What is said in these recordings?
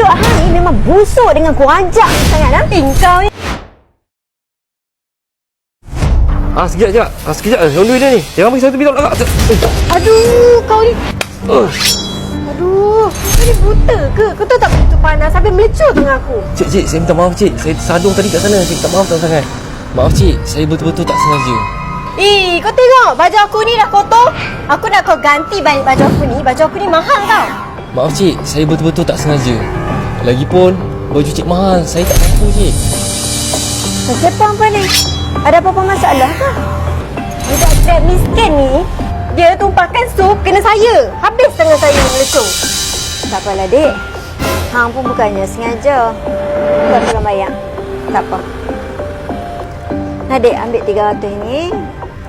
Mulut hang ni memang busuk dengan kurajak sangat lah. Kau ni. Sekejap. Sekejap. Laundry dia ni. Jangan bagi satu bidang agak. Aduh, kau ni. Aduh, kau ni buta ke? Kau tahu tak begitu panas sampai melecur tengah aku. Cik, saya minta maaf, cik. Saya tersadung tadi kat sana. Saya minta maaf sangat. Maaf, cik. Saya betul-betul tak sengaja. Kau tengok baju aku ni dah kotor. Aku nak kau ganti balik baju aku ni. Baju aku ni mahal tau. Maaf, cik. Saya betul-betul tak sengaja. Lagipun, baju cik mahal. Saya tak mampu, cik. Siapa apa ni? Ada apa-apa masalah kah? Budak Grab miskin ni, dia tumpahkan sup kena saya. Habis tangan saya melecur. Tak apalah, dek. Hang pun bukannya sengaja. Buat tolong bayar. Tak apa. Nah, dek, ambil 300 ni.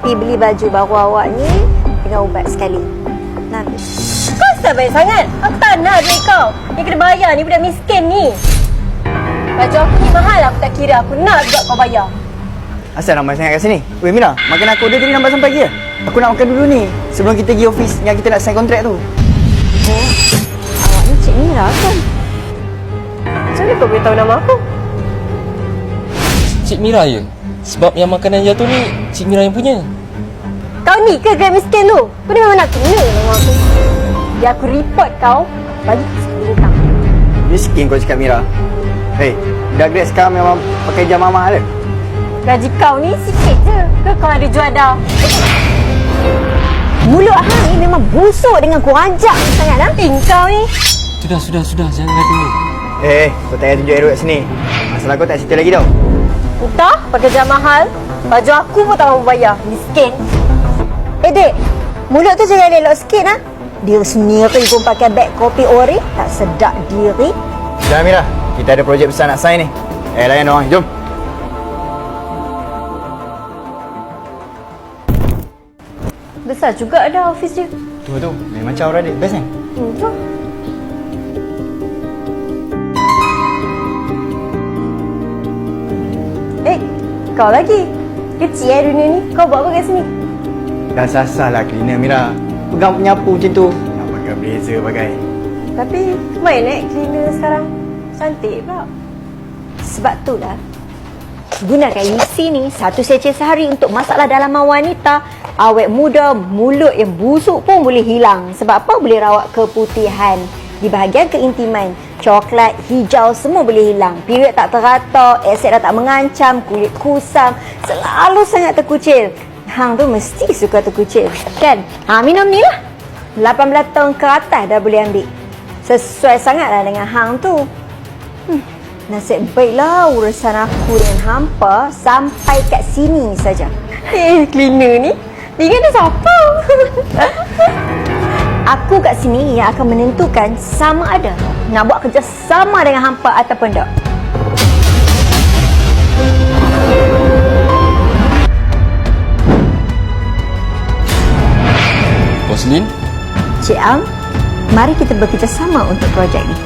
Pergi beli baju baru awak ni dengan ubat sekali. Nah, ambil. Kau asal baik sangat? Aku tak nak duit kau. Yang kena bayar ni budak miskin ni. Baju aku ni mahal, aku tak kira. Aku nak juga kau bayar. Asal ramai sangat kat sini? Weh Mira, makan aku dia tadi lambat sampai lagi. Aku nak makan dulu ni sebelum kita pergi office yang kita nak sign kontrak tu. Awak ni Cik Mira kan? Macam mana kau boleh tahu nama aku? Cik Mira ya? Sebab yang makanan jatuh ni, Cik Mira yang punya. Kau ni ke Grab miskin tu? Kau ni memang nak kena nama aku. Biar aku report kau, bagi aku hutang. Miskin kau cakap Mira. Hei, budak Grab sekarang memang pakai jam mahal ke? Gaji kau ni sikit je. Ke kau ada juada? Mulut hang ni memang busuk dengan kurajak sangat lah. Kau ni. Sudah. Jangan gaduh. Kau tak payah tunjuk erok kat sini. Masalah kau tak cerita lagi tau. Entah, pakai jam mahal. Baju aku pun tak mahu bayar. Miskin. Dek. Mulut tu jangan elok sikit lah. Dia sendiri pun pakai beg kopi ori. Tak sedap diri. Jangan Mira, kita ada projek besar nak sign ni. Layan orang, jom. Besar juga ada office dia. Tu, lain macam orang adik. Best kan? Betul. Kau lagi. Kecil dunia ni. Kau buat apa kat sini? Dah sasar lah cleaner Mira. Pegang penyapu macam tu. Nak pakai blazer pakai. Tapi main cleaner sekarang. Cantik pula. Sebab tu lah. Gunakan UC ni 1 sachet sehari untuk masalah dalaman wanita. Awet muda, mulut yang busuk pun boleh hilang. Sebab apa? Boleh rawat keputihan. Di bahagian keintiman, coklat, hijau semua boleh hilang. Period tak terata, asid dah tak mengancam, kulit kusam, selalu sangat terkucil. Hang tu mesti suka terkucil, kan? Minum ni lah. 18 tahun ke atas dah boleh ambil. Sesuai sangatlah dengan hang tu. Nasib baiklah urusan aku dengan hampa sampai kat sini saja. Cleaner ni dengan dia siapa? Aku kat sini yang akan menentukan sama ada nak buat kerja sama dengan hampa ataupun tak. Roslyn? Cik Am, mari kita bekerjasama untuk projek ni.